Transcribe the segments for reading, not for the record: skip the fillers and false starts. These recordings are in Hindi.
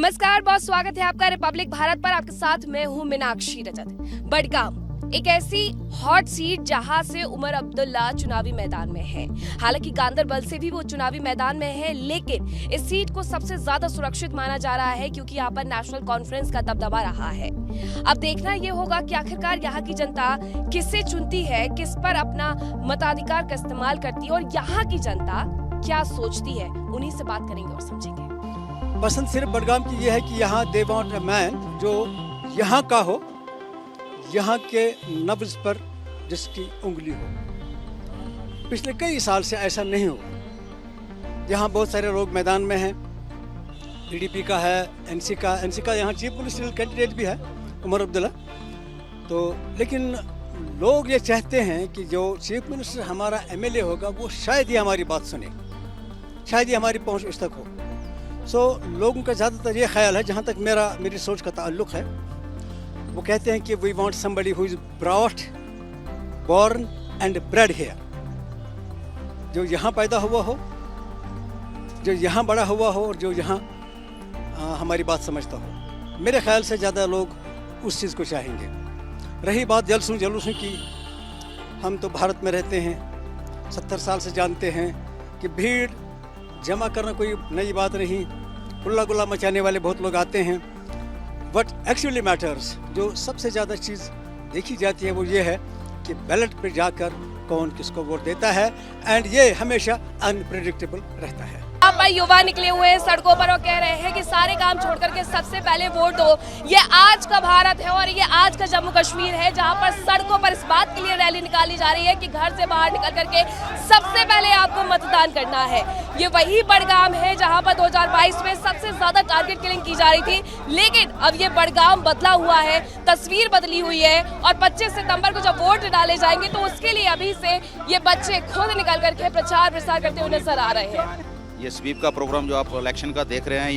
नमस्कार, बहुत स्वागत है आपका रिपब्लिक भारत पर। आपके साथ मैं हूं मीनाक्षी रजत। बडगाम एक ऐसी हॉट सीट जहां से उमर अब्दुल्ला चुनावी मैदान में है। हालांकि गांदरबल से भी वो चुनावी मैदान में है, लेकिन इस सीट को सबसे ज्यादा सुरक्षित माना जा रहा है क्योंकि यहाँ पर नेशनल कॉन्फ्रेंस का दबदबा रहा है। अब देखना ये होगा कि आखिरकार यहाँ की जनता किसे चुनती है, किस पर अपना मताधिकार का इस्तेमाल करती है और यहाँ की जनता क्या सोचती है। उन्हीं से बात करेंगे और समझेंगे। पसंद सिर्फ बडगाम की यह है कि यहाँ दे वांट अ मैन जो यहाँ का हो, यहाँ के नब्ज पर जिसकी उंगली हो। पिछले कई साल से ऐसा नहीं हुआ। यहाँ बहुत सारे लोग मैदान में हैं। पीडीपी का है, एनसी का यहाँ चीफ मिनिस्टर कैंडिडेट भी है उमर अब्दुल्ला। तो लेकिन लोग ये चाहते हैं कि जो चीफ मिनिस्टर हमारा एमएलए होगा वो शायद ही हमारी बात सुने, शायद ही हमारी पहुँच उस तक हो। लोगों का ज़्यादातर ये ख्याल है, जहाँ तक मेरी सोच का ताल्लुक है, वो कहते हैं कि we want somebody who is brought born and bred here, जो यहाँ पैदा हुआ हो, जो यहाँ बड़ा हुआ हो और जो यहाँ हमारी बात समझता हो। मेरे ख्याल से ज़्यादा लोग उस चीज़ को चाहेंगे। रही बात जलूसों की, हम तो भारत में रहते हैं, 70 साल से जानते हैं कि भीड़ जमा करना कोई नई बात नहीं। हुल्ला गुल्ला मचाने वाले बहुत लोग आते हैं। बट एक्चुअली मैटर्स, जो सबसे ज़्यादा चीज़ देखी जाती है वो ये है कि बैलेट पे जाकर कौन किसको वोट देता है, एंड ये हमेशा अनप्रेडिक्टेबल रहता है। यहाँ पर युवा निकले हुए हैं सड़कों पर और कह रहे हैं कि सारे काम छोड़ करके सबसे पहले वोट दो। ये आज का भारत है और ये आज का जम्मू कश्मीर है, जहाँ पर सड़कों पर इस बात के लिए रैली निकाली जा रही है कि घर से बाहर निकल करके सबसे पहले आपको मतदान करना है। ये वही बडगाम है जहाँ पर 2022 में सबसे ज्यादा टारगेट किलिंग की जा रही थी, लेकिन अब ये बडगाम बदला हुआ है, तस्वीर बदली हुई है। और 25 सितंबर को जब वोट डाले जाएंगे तो उसके लिए अभी से ये बच्चे खुद निकल करके प्रचार प्रसार करते हुए नजर आ रहे हैं। ये स्वीप का प्रोग्राम जो आप इलेक्शन का देख रहे हैं,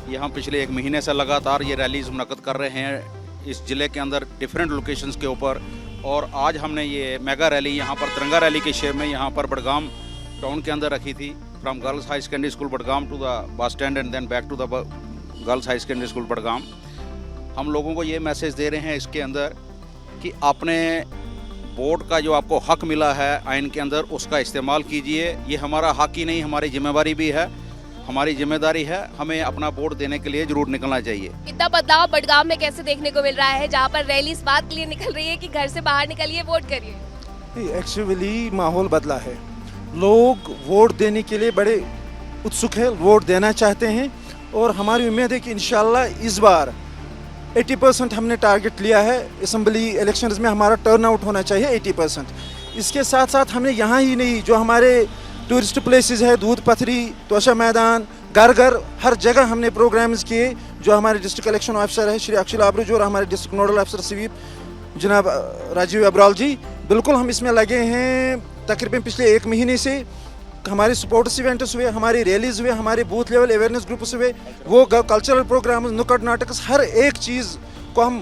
यहाँ पिछले 1 महीने से लगातार ये रैलीज मुनक्कद कर रहे हैं इस ज़िले के अंदर डिफरेंट लोकेशंस के ऊपर। और आज हमने ये मेगा रैली यहाँ पर तिरंगा रैली के शेप में यहाँ पर बडगाम टाउन के अंदर रखी थी। From girls high secondary school Budgam to the bus stand and then back to the girls high secondary school Budgam. हम लोगों को ये मैसेज दे रहे हैं इसके अंदर कि अपने वोट का जो आपको हक मिला है आइन के अंदर, उसका इस्तेमाल कीजिए। ये हमारा हक ही नहीं, हमारी जिम्मेवारी भी है, हमारी जिम्मेदारी है। हमें अपना वोट देने के लिए जरूर निकलना चाहिए। इतना बदलाव बडगाम में कैसे देखने को मिल रहा है, जहाँ पर रैली इस बात के लिए निकल रही है कि घर से बाहर निकलिए, वोट करिए। एक्चुअली माहौल बदला है, लोग वोट देने के लिए बड़े उत्सुक है, वोट देना चाहते हैं। और हमारी उम्मीद है कि इंशाल्लाह इस बार 80% हमने टारगेट लिया है। असेंबली इलेक्शंस में हमारा टर्नआउट होना चाहिए 80%। इसके साथ साथ हमने यहाँ ही नहीं, जो हमारे टूरिस्ट प्लेसेस है, दूध पथरी, तोशा मैदान, घर घर, हर जगह हमने प्रोग्राम्स किए। जो हमारे डिस्ट्रिक्ट इलेक्शन ऑफिसर है श्री अक्षिल आबरूज और हमारे डिस्ट्रिक्ट नोडल ऑफिसर स्वीप जनाब राजीव अब्राल जी, बिल्कुल हम इसमें लगे हैं। तकरीबन पिछले 1 महीने से हमारे स्पोर्ट्स इवेंट्स हुए, हमारी रैलीज हुए, हमारे बूथ लेवल अवेयरनेस ग्रुप्स हुए, वो कल्चरल प्रोग्राम, नुक्कड़ नाटक, हर एक चीज़ को हम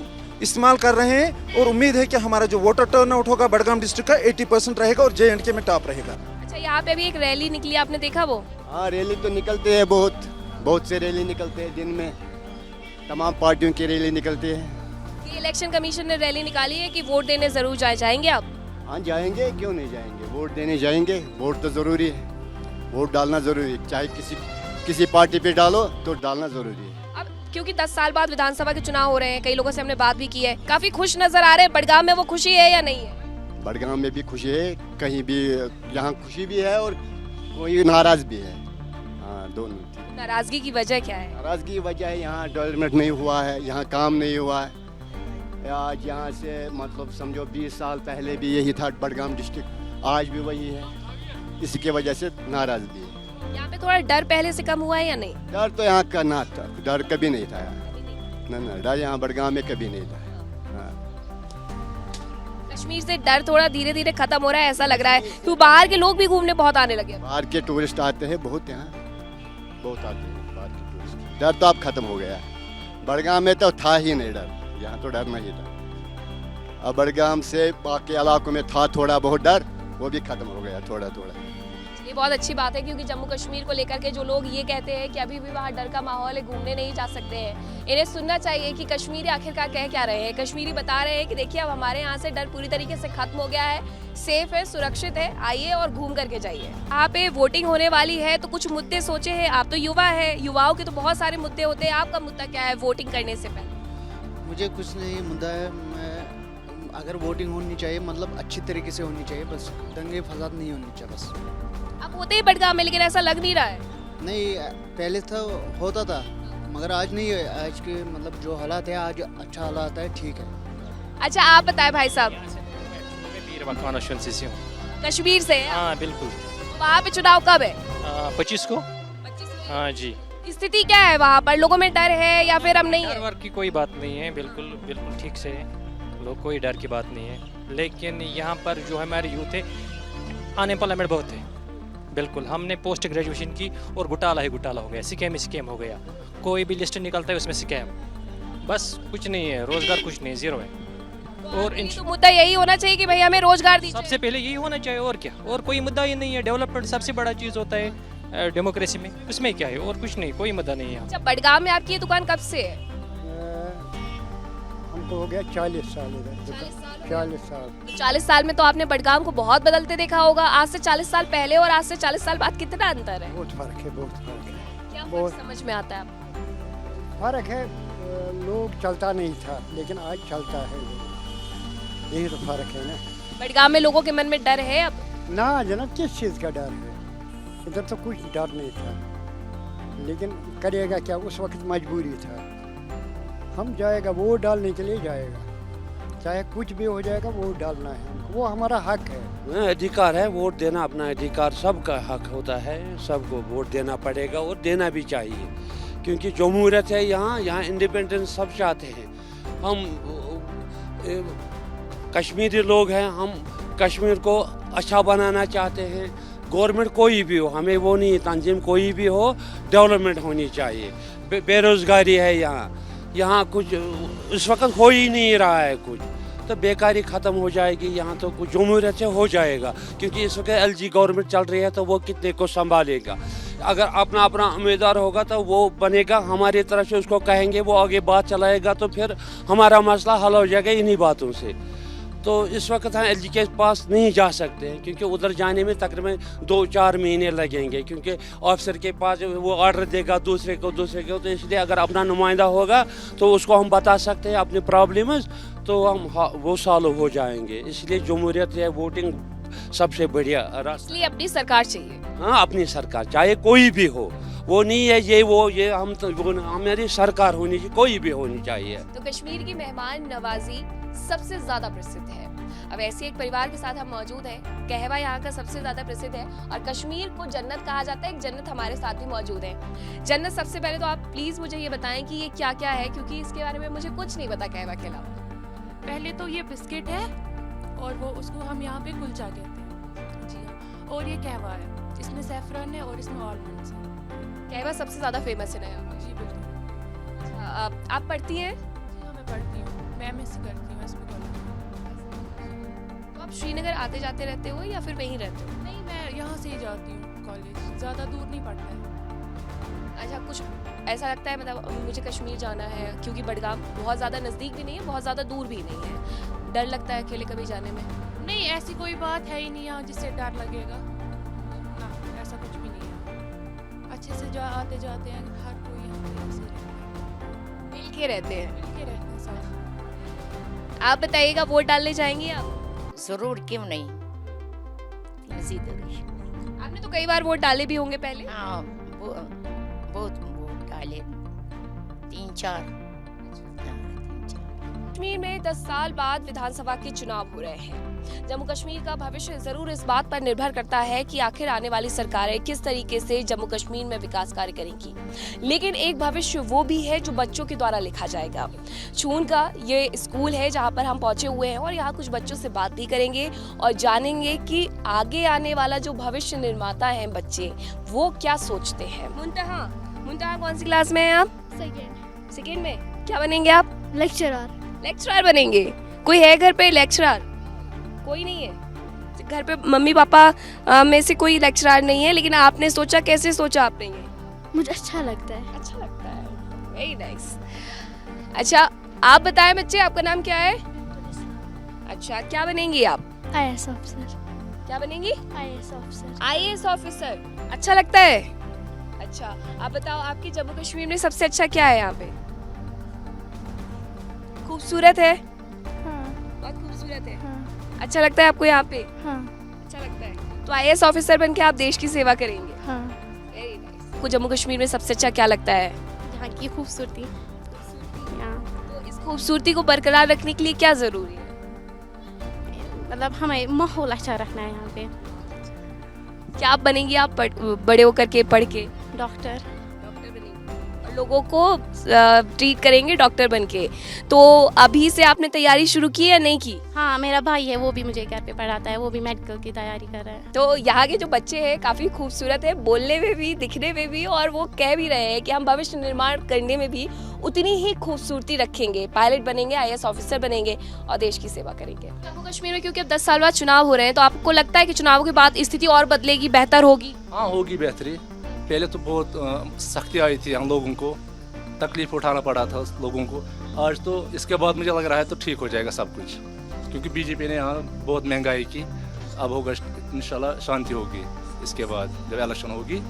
इस्तेमाल कर रहे हैं। और उम्मीद है कि हमारा जो वोटर टर्नआउट होगा बडगाम डिस्ट्रिक्ट का 80% रहेगा और JNK में टॉप रहेगा। अच्छा, यहाँ पे भी एक रैली निकली, आपने देखा वो? हाँ, रैली तो निकलते हैं, बहुत से रैली निकलते हैं दिन में, तमाम पार्टियों की रैली निकलती है। ये इलेक्शन कमीशन ने रैली निकाली है कि वोट देने जरूर जाएंगे आप? हाँ, जाएंगे, क्यों नहीं जाएंगे, वोट देने जाएंगे। वोट तो ज़रूरी है, वोट डालना ज़रूरी है, चाहे किसी पार्टी पे डालो तो डालना ज़रूरी है। अब क्योंकि 10 साल बाद विधानसभा के चुनाव हो रहे हैं, कई लोगों से हमने बात भी की है, काफी खुश नजर आ रहे हैं। बडगाम में वो खुशी है या नहीं है? बडगाम में भी खुशी है, कहीं भी यहाँ खुशी भी है और कोई नाराज भी है। हाँ, दोनों। नाराजगी की वजह क्या है? नाराजगी की वजह है यहाँ डेवलपमेंट नहीं हुआ है, यहाँ काम नहीं हुआ है। आज यहाँ से मतलब समझो 20 साल पहले भी यही था बडगाम डिस्ट्रिक्ट, आज भी वही है। इसकी वजह से नाराजगी है। यहाँ पे थोड़ा डर पहले से कम हुआ है या नहीं? डर तो यहाँ का ना था, डर कभी नहीं था यहाँ। ना, डर यहाँ बडगाम में कभी नहीं था। कश्मीर से डर थोड़ा धीरे धीरे खत्म हो रहा है ऐसा लग रहा है, तो बाहर के लोग भी घूमने बहुत आने लगे। बाहर के टूरिस्ट आते हैं बहुत, यहाँ बहुत आते हैं बाहर के टूरिस्ट। डर तो अब खत्म हो गया है, बडगाम में तो था ही नहीं डर, यहाँ तो डर नहीं था। अब बडगाम से बाकी इलाकों में था थोड़ा बहुत डर, वो भी खत्म हो गया थोड़ा थोड़ा। ये बहुत अच्छी बात है, क्योंकि जम्मू कश्मीर को लेकर के जो लोग ये कहते हैं कि अभी भी वहाँ डर का माहौल है, घूमने नहीं जा सकते हैं, इन्हें सुनना चाहिए कि कश्मीरी आखिरकार कह क्या रहे हैं। कश्मीरी बता रहे हैं कि देखिए अब हमारे यहाँ से डर पूरी तरीके से खत्म हो गया है, सेफ है, सुरक्षित है, आइए और घूम करके जाइए। यहाँ पे वोटिंग होने वाली है तो कुछ मुद्दे सोचे हैं, आप तो युवा है, युवाओं के तो बहुत सारे मुद्दे होते हैं, आपका मुद्दा क्या है वोटिंग करने से पहले? मुझे कुछ नहीं मुद्दा है, अगर वोटिंग होनी चाहिए मतलब अच्छी तरीके से होनी चाहिए, बस दंगे फसाद नहीं होनी चाहिए बस। अब होते ही बडगाम में, लेकिन ऐसा लग नहीं रहा है। नहीं पहले तो होता था मगर आज नहीं है, आज के मतलब जो हालात है आज अच्छा हालात है, ठीक है। अच्छा आप बताएं भाई साहब, पीर मकान कॉन्स्टिट्यूंसी से हूँ। कश्मीर से हैं? हाँ बिल्कुल। वहाँ पे चुनाव कब है? 25 को। 25 को। हाँ जी। स्थिति क्या है वहाँ पर, लोगों में डर है या फिर हम नहीं डर है? वर की कोई बात नहीं है, बिल्कुल बिल्कुल ठीक से है लोग, कोई डर की बात नहीं है। लेकिन यहाँ पर जो हमारे यूथ है अनएम्प्लॉयमेंट बहुत है, बिल्कुल। हमने पोस्ट ग्रेजुएशन की और घोटाला ही घोटाला हो गया, स्कैम हो गया, कोई भी लिस्ट निकलता है उसमें स्कैम, बस कुछ नहीं है, रोजगार कुछ नहीं, जीरो है। और इन तो मुद्दा यही होना चाहिए कि भाई हमें रोजगार दीजिए। सबसे पहले यही होना चाहिए, और क्या, और कोई मुद्दा ही नहीं है। डेवलपमेंट सबसे बड़ा चीज़ होता है डेमोक्रेसी में, उसमें क्या है, और कुछ नहीं, कोई मुद्दा नहीं है। अच्छा बडगाम में आपकी ये दुकान कब से है? हमको हो गया 40 साल इधर, 40 साल। तो 40 साल में तो आपने बडगाम को बहुत बदलते देखा होगा। आज से 40 साल पहले और आज से 40 साल बाद कितना अंतर है? बहुत फर्क है, बहुत फर्क है, क्या बहुत फर्क समझ में आता है आपको? फर्क है। लोग चलता नहीं था लेकिन आज चलता है, यही तो फर्क है ना। बडगाम में लोगों के मन में डर है अब? ना जनाब किस चीज़ का डर है, इधर तो कुछ डर नहीं था, लेकिन करेगा क्या, उस वक्त मजबूरी था। हम जाएगा वोट डालने के लिए जाएगा, चाहे कुछ भी हो जाएगा वोट डालना है हमको, वो हमारा हक है। अधिकार है वोट देना, अपना अधिकार सबका हक होता है, सबको वोट देना पड़ेगा और देना भी चाहिए, क्योंकि जमहूरियत है यहाँ इंडिपेंडेंस सब चाहते हैं। हम कश्मीरी लोग हैं, हम कश्मीर को अच्छा बनाना चाहते हैं। गवर्नमेंट कोई भी हो, हमें वो नहीं, तंजीम कोई भी हो, डेवलपमेंट होनी चाहिए। बेरोज़गारी है यहाँ कुछ इस वक्त हो ही नहीं रहा है कुछ, तो बेकारी ख़त्म हो जाएगी यहाँ, तो कुछ जमहूरियत से हो जाएगा। क्योंकि इस वक्त एलजी गवर्नमेंट चल रही है तो वो कितने को संभालेगा। अगर अपना अपना उम्मीदवार होगा तो वो बनेगा, हमारी तरफ से उसको कहेंगे, वो आगे बात चलाएगा, तो फिर हमारा मसला हल हो जाएगा इन्हीं बातों से। तो इस वक्त हम एलजी के पास नहीं जा सकते हैं, क्योंकि उधर जाने में तकरीबन 2-4 महीने लगेंगे, क्योंकि ऑफिसर के पास वो ऑर्डर देगा दूसरे को। तो इसलिए अगर अपना नुमाइंदा होगा तो उसको हम बता सकते हैं अपनी प्रॉब्लम्स, तो हम वो सॉल्व हो जाएंगे। इसलिए जमहूरियत है, वोटिंग सबसे बढ़िया रास्ता। इसलिए अपनी सरकार चाहिए। हाँ अपनी सरकार, चाहे कोई भी हो, वो नहीं है ये हम तो हमारी सरकार होनी चाहिए, कोई भी होनी चाहिए। तो कश्मीर की मेहमान नवाजी सबसे ज्यादा प्रसिद्ध है। अब ऐसे एक परिवार के साथ हम मौजूद हैं। कहवा यहाँ का सबसे ज्यादा प्रसिद्ध है और कश्मीर को जन्नत कहा जाता है। एक जन्नत हमारे साथ भी मौजूद है। जन्नत, सबसे पहले तो आप प्लीज मुझे ये बताएं कि ये क्या क्या है, क्योंकि इसके बारे में मुझे कुछ नहीं पता कहवा के अलावा। पहले तो ये बिस्किट है और वो उसको हम यहाँ पे कुलचा कहते हैं जी हाँ, और ये कहवा है, इसमें सैफरन है और इसमें ऑलमंड्स है। कहवा सबसे ज्यादा फेमस है ना यहाँ जी बिल्कुल। पर। आप पढ़ती हैं? जी हाँ मैं पढ़ती हूँ, मैं MSc करती हूँ इसमें कॉलेज। तो आप श्रीनगर आते जाते रहते हो या फिर वहीं रहते हो? नहीं मैं यहाँ से ही जाती हूँ कॉलेज, ज़्यादा दूर नहीं पड़ता है। अच्छा, कुछ ऐसा लगता है मतलब मुझे कश्मीर जाना है, क्योंकि बडगाम बहुत ज़्यादा नज़दीक भी नहीं है, बहुत ज़्यादा दूर भी नहीं है, डर लगता है अकेले कभी जाने में? नहीं ऐसी कोई बात है ही नहीं यहाँ जिससे डर लगेगा ना, ऐसा कुछ भी नहीं है। अच्छे से आते जाते हैं, हर कोई यहाँ पे ऐसे मिल के रहते हैं। मिल के रहते हैं सब। आप बताइएगा, वोट डालने जाएंगी आप? जरूर, क्यों नहीं, आपने तो कई बार वोट डाले भी होंगे पहले। हाँ बहुत वोट डाले, 3-4। कश्मीर में 10 साल बाद विधानसभा के चुनाव हो रहे हैं। जम्मू कश्मीर का भविष्य जरूर इस बात पर निर्भर करता है कि आखिर आने वाली सरकारें किस तरीके से जम्मू कश्मीर में विकास कार्य करेंगी। लेकिन एक भविष्य वो भी है जो बच्चों के द्वारा लिखा जाएगा। छून का ये स्कूल है जहाँ पर हम पहुंचे हुए हैं और यहाँ कुछ बच्चों से बात भी करेंगे और जानेंगे कि आगे आने वाला जो भविष्य निर्माता है बच्चे, वो क्या सोचते हैं। मुंतहा कौन सी क्लास में हैं आप? सेकेंड में। क्या बनेंगे आप? लेक्चरर बनेंगे। कोई है घर पे लेक्चरर? कोई नहीं है। घर पे मम्मी पापा में से कोई लेक्चरर नहीं है, लेकिन आपने सोचा, कैसे सोचा आपने ये? मुझे अच्छा लगता है। अच्छा लगता है, वेरी नाइस। अच्छा आप बताएं बच्चे, आपका नाम क्या है? अच्छा, क्या बनेंगी आप? IAS officer. क्या बनेंगी? IAS officer. IAS officer. अच्छा लगता है। अच्छा आप बताओ, आपके जम्मू कश्मीर में सबसे अच्छा क्या है यहाँ पे? खूबसूरत है, हाँ बहुत खूबसूरत है। हाँ अच्छा लगता है आपको यहाँ पे? हाँ अच्छा लगता है। तो IAS ऑफिसर बन के आप देश की सेवा करेंगे। हाँ। Very nice. आपको जम्मू कश्मीर में सबसे अच्छा क्या लगता है? यहाँ की खूबसूरती। तो इस खूबसूरती को बरकरार रखने के लिए क्या जरूरी है? मतलब हमें माहौल अच्छा रखना है यहाँ पे। क्या आप बनेंगी आप बड़े होकर के, पढ़ के? डॉक्टर। डॉक्टर बनेंगी और लोगों को ट्रीट करेंगे डॉक्टर बन के। तो अभी से आपने तैयारी शुरू की या नहीं की? हाँ, मेरा भाई है, वो भी मुझे घर पे पढ़ाता है, वो भी मेडिकल की तैयारी कर रहा है। तो यहाँ के जो बच्चे हैं काफ़ी खूबसूरत है, बोलने में भी, दिखने में भी, और वो कह भी रहे हैं कि हम भविष्य निर्माण करने में भी उतनी ही खूबसूरती रखेंगे, पायलट बनेंगे, IAS ऑफिसर बनेंगे और देश की सेवा करेंगे। जम्मू कश्मीर में क्योंकि अब 10 साल बाद चुनाव हो रहे हैं, तो आपको लगता है कि चुनाव के बाद स्थिति और बदलेगी, बेहतर होगी? हाँ होगी बेहतरी। पहले तो बहुत सख्ती आई थी हम लोगों को, तकलीफ उठाना पड़ा था लोगों को। आज तो इसके बाद मुझे लग रहा है तो ठीक हो जाएगा सब कुछ, क्योंकि बीजेपी ने यहाँ बहुत महंगाई की। अब होगा इंशाल्लाह शांति होगी। इसके बाद जब इलेक्शन होगी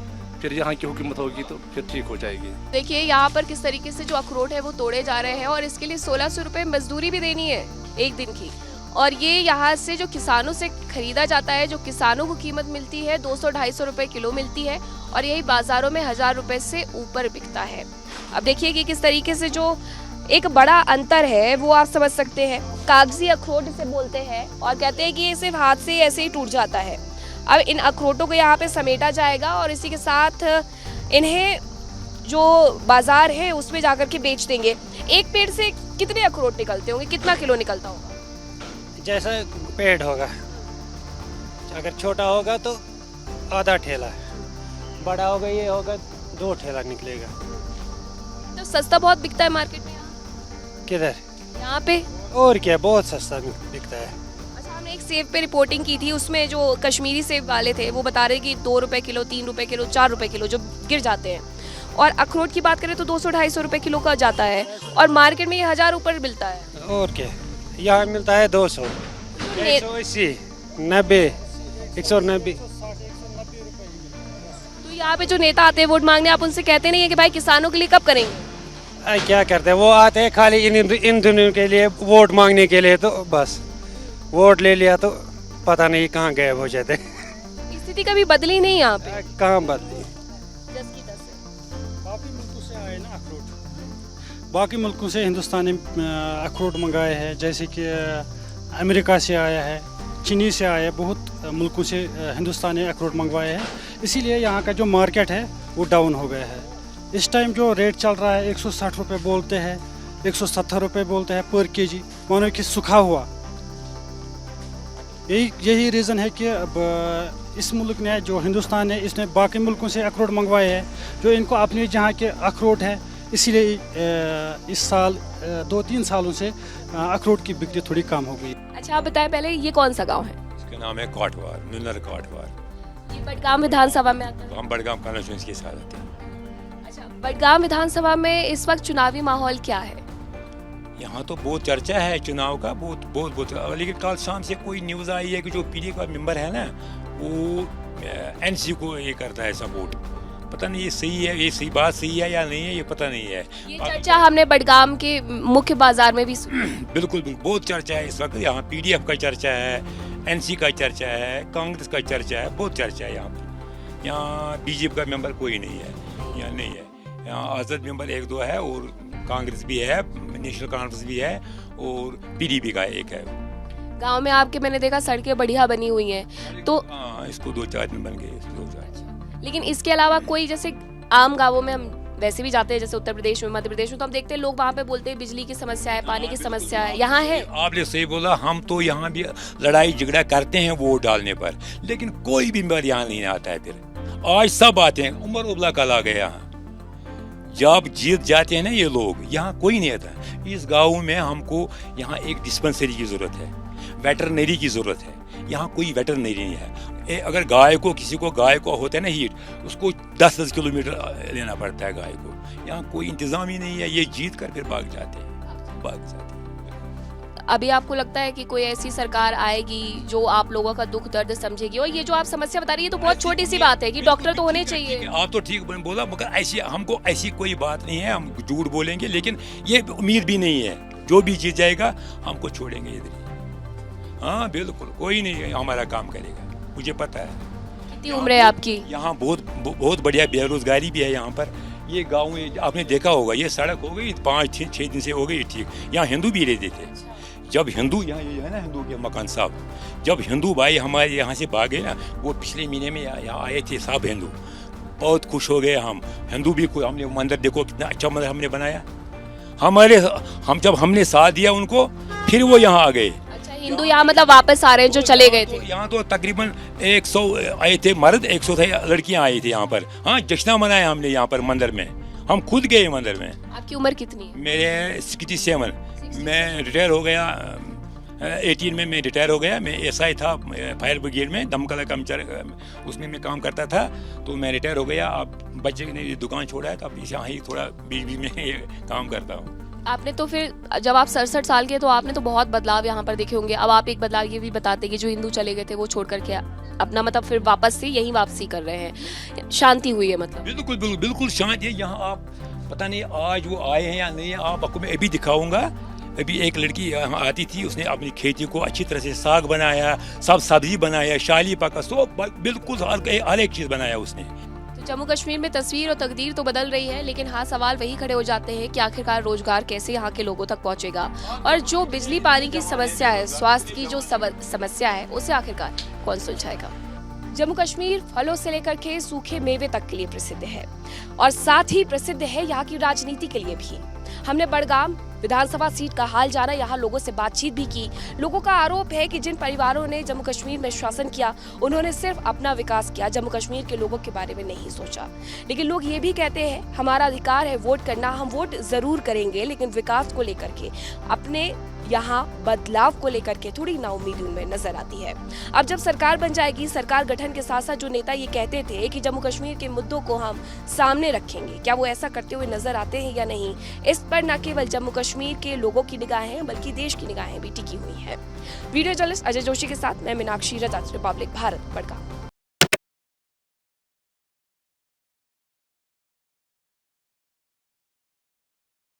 फिर यहाँ की हुकूमत होगी तो फिर ठीक हो जाएगी। देखिए यहाँ पर किस तरीके से जो अखरोट है वो तोड़े जा रहे हैं और इसके लिए 1600 रुपये मजदूरी भी देनी है एक दिन की। और ये यहाँ से जो किसानों से खरीदा जाता है, जो किसानों को कीमत मिलती है 200-250 रुपये किलो मिलती है, और यही बाजारों में 1000 रुपये से ऊपर बिकता है। अब देखिए कि किस तरीके से जो एक बड़ा अंतर है वो आप समझ सकते हैं। कागजी अखरोट इसे बोलते हैं और कहते हैं कि ये सिर्फ हाथ से ऐसे ही टूट जाता है। अब इन अखरोटों को यहाँ पे समेटा जाएगा और इसी के साथ इन्हें जो बाजार है उसमें जाकर के बेच देंगे। एक पेड़ से कितने अखरोट निकलते होंगे, कितना किलो निकलता होगा? जैसा पेड़ होगा, अगर छोटा होगा तो आधा ठेला, बड़ा होगा ये होगा 2 ठेला निकलेगा। तो सस्ता बहुत बिकता है मार्केट में? किधर? यहाँ पे। और क्या, बहुत सस्ता बिकता है। अच्छा, हमने एक सेब पे रिपोर्टिंग की थी, उसमें जो कश्मीरी सेब वाले थे वो बता रहे कि 2 रुपए किलो, 3 रुपए किलो, 4 रुपए किलो जो गिर जाते हैं। और अखरोट की बात करें तो 200-250 रुपए किलो का जाता है और मार्केट में ये 1000 ऊपर मिलता है। और क्या, यहाँ मिलता है 200, 180, 90, 190। तो यहाँ पे जो नेता आते हैं वोट मांगने, आप उनसे कहते नहीं है कि भाई किसानों के लिए कब करेंगे? क्या करते हैं, वो आते हैं खाली इन दिनों के लिए, वोट मांगने के लिए, तो बस वोट ले लिया तो पता नहीं कहाँ गायब हो जाते। स्थिति कभी बदली नहीं यहाँ पे? कहाँ बदली? बाकी मुल्कों से आए ना अखरोट, बाकी मुल्कों से हिंदुस्तानी अखरोट मंगाए हैं, जैसे कि अमेरिका से आया है, चीनी से आया है, बहुत मुल्कों से हिंदुस्तानी अखरोट मंगवाए हैं। इसीलिए यहाँ का जो मार्केट है वो डाउन हो गया है। इस टाइम जो रेट चल रहा है 160 रुपये बोलते हैं, 170 रुपये बोलते हैं पर केजी, मानो कि सूखा हुआ। यही रीज़न है कि अब इस मुल्क ने, जो हिंदुस्तान है, इसने बाकी मुल्कों से अखरोट मंगवाए हैं जो इनको अपने जहाँ के अखरोट है। इसीलिए इस साल 2-3 सालों से अखरोट की बिक्री थोड़ी कम हो गई। अच्छा आप बताएं पहले, ये कौन सा गाँव है? इसका नाम है काटवार, नुनर काटवार। ये बडगाम विधानसभा में आता है? हम बडगाम कॉन्स्टिट्यूंसी के साथ आते हैं। अच्छा, बडगाम विधानसभा में इस वक्त चुनावी माहौल क्या है? यहाँ तो बहुत चर्चा है चुनाव का, बहुत। लेकिन कल शाम से कोई न्यूज़ आई है कि जो पीडीए का मेंबर है ना, वो एनसी को ये करता है सपोर्ट। पता नहीं ये सही है, ये सही बात सही है या नहीं है, ये पता नहीं है। ये चर्चा हमने बडगाम के मुख्य बाजार में भी सुनी। बिल्कुल बहुत चर्चा है इस वक्त। यहाँ पीडीएफ का चर्चा है, एनसी का चर्चा है, कांग्रेस का चर्चा है, बहुत चर्चा है यहाँ पर। यहाँ बीजेपी का मेंबर कोई नहीं है, यहाँ नहीं है। यहाँ आज़ाद मेंबर 1-2 है, और कांग्रेस भी है, नेशनल कांग्रेस भी है, और पीडीपी का एक है। गांव में आपके मैंने देखा सड़कें बढ़िया बनी हुई हैं, तो इसको 2-4 दिन बन गए, 2-4। लेकिन इसके अलावा कोई, जैसे आम गांवों में हम वैसे भी जाते हैं, जैसे उत्तर प्रदेश में, मध्य प्रदेश में, तो हम देखते हैं लोग वहाँ पे बोलते हैं बिजली की समस्या है, पानी की समस्या है। यहाँ है? आपने सही बोला, हम तो यहाँ भी लड़ाई झगड़ा करते हैं वोट डालने पर, लेकिन कोई भी मेंबर यहाँ नहीं आता है। फिर आज सब आते हैं, उमर उबला कल आ गए यहाँ। जब जीत जाते हैं ना ये लोग, यहाँ कोई नहीं आता। इस गाँव में हमको यहाँ एक डिस्पेंसरी की ज़रूरत है, वेटरनरी की ज़रूरत है, यहाँ कोई वेटरनरी नहीं है। अगर गाय को किसी को गाय को होता है ना हीट, उसको 10-10 किलोमीटर लेना पड़ता है गाय को। यहाँ कोई इंतज़ाम ही नहीं है, ये जीत कर फिर भाग जाते हैं। अभी आपको लगता है कि कोई ऐसी सरकार आएगी जो आप लोगों का दुख दर्द समझेगी? और ये जो आप समस्या बता रही है तो बहुत छोटी सी बात है कि डॉक्टर तो होने चाहिए। आप तो ठीक बोला, मगर ऐसी हमको ऐसी कोई बात नहीं है, हम झूठ बोलेंगे, लेकिन ये उम्मीद भी नहीं है जो भी जीत जाएगा हमको छोड़ेंगे इधर ही। हाँ बिल्कुल, कोई नहीं हमारा काम करेगा, मुझे पता है। कितनी उम्र है आपकी? यहाँ बहुत बढ़िया बेरोजगारी भी है यहाँ पर। ये गाँव आपने देखा होगा, ये सड़क हो गई 5-6 दिन से हो गई ठीक। यहाँ हिंदू भी रहते थे। जब हिंदू यहाँ ये है ना हिंदू के मकान साहब, जब हिंदू भाई हमारे यहाँ से भागे ना, वो पिछले महीने में यहाँ आए थे सब हिंदू, बहुत खुश हो गए हम। हिंदू भी हमने मंदिर देखो कितना अच्छा मंदिर हमने बनाया, जब हमने साथ दिया उनको, फिर वो यहाँ आ गए। अच्छा, हिंदू यहाँ मतलब वापस आ रहे हैं जो चले गए थे? यहाँ तो तकरीबन 100 आए थे मर्द, 100 लड़कियाँ आई थी यहाँ पर। हाँ, जश्न मनाया हमने यहाँ पर मंदिर में, हम खुद गए मंदिर में। आपकी उम्र कितनी है? मेरे 67। मैं रिटायर हो गया 18 में, मैं रिटायर हो गया। मैं SI था फायर ब्रिगेड में, दमकल का कर्मचारी, उसमें मैं काम करता था। तो मैं रिटायर हो गया। अब बच्चे ने दुकान छोड़ा है, तो अब यहाँ ही थोड़ा बीच में काम करता हूँ। आपने तो फिर जब आप 67 साल के, तो आपने तो बहुत बदलाव यहाँ पर देखे होंगे। अब आप एक बदलाव ये भी बताते कि जो हिंदू चले गए थे वो छोड़ करके अपना मतलब फिर वापस से यही वापसी कर रहे हैं, शांति हुई है मतलब? बिल्कुल शांति है यहाँ। आप पता नहीं आज वो आए हैं या नहीं है, आपको मैं अभी दिखाऊंगा। अभी एक लड़की यहाँ आती थी, उसने अपनी खेती को अच्छी तरह से साग बनाया, सब सब्जी बनाया, शाली पका, सब बिल्कुल हर एक चीज़ बनाया उसने। तो जम्मू कश्मीर में तस्वीर और तकदीर तो बदल रही है, लेकिन हाँ सवाल वही खड़े हो जाते हैं कि आखिरकार रोजगार कैसे यहाँ के लोगों तक पहुँचेगा, और जो बिजली पानी की समस्या है, स्वास्थ्य की जो समस्या है, उसे आखिरकार कौन सुलझाएगा? जम्मू कश्मीर फलों से लेकर के सूखे मेवे तक के लिए प्रसिद्ध है, और साथ ही प्रसिद्ध है यहाँ की राजनीति के लिए भी। हमने बड़गाम विधानसभा सीट का हाल जाना, यहाँ लोगों से बातचीत भी की। लोगों का आरोप है कि जिन परिवारों ने जम्मू कश्मीर में शासन किया, उन्होंने सिर्फ अपना विकास किया, जम्मू कश्मीर के लोगों के बारे में नहीं सोचा। लेकिन लोग ये भी कहते हैं हमारा अधिकार है वोट करना, हम वोट जरूर करेंगे, लेकिन विकास को लेकर के, अपने यहाँ बदलाव को लेकर के थोड़ी नाउम्मीदी उनमें नजर आती है। अब जब सरकार बन जाएगी, सरकार गठन के साथ साथ जो नेता ये कहते थे कि जम्मू कश्मीर के मुद्दों को हम सामने रखेंगे, क्या वो ऐसा करते हुए नजर आते हैं या नहीं, इस पर न केवल जम्मू कश्मीर के लोगों की निगाहें बल्कि देश की निगाहें भी टिकी हुई हैं। वीडियो जर्नलिस्ट अजय जोशी के साथ मैं मीनाक्षी रजत, रिपब्लिक भारत, बड़गाम।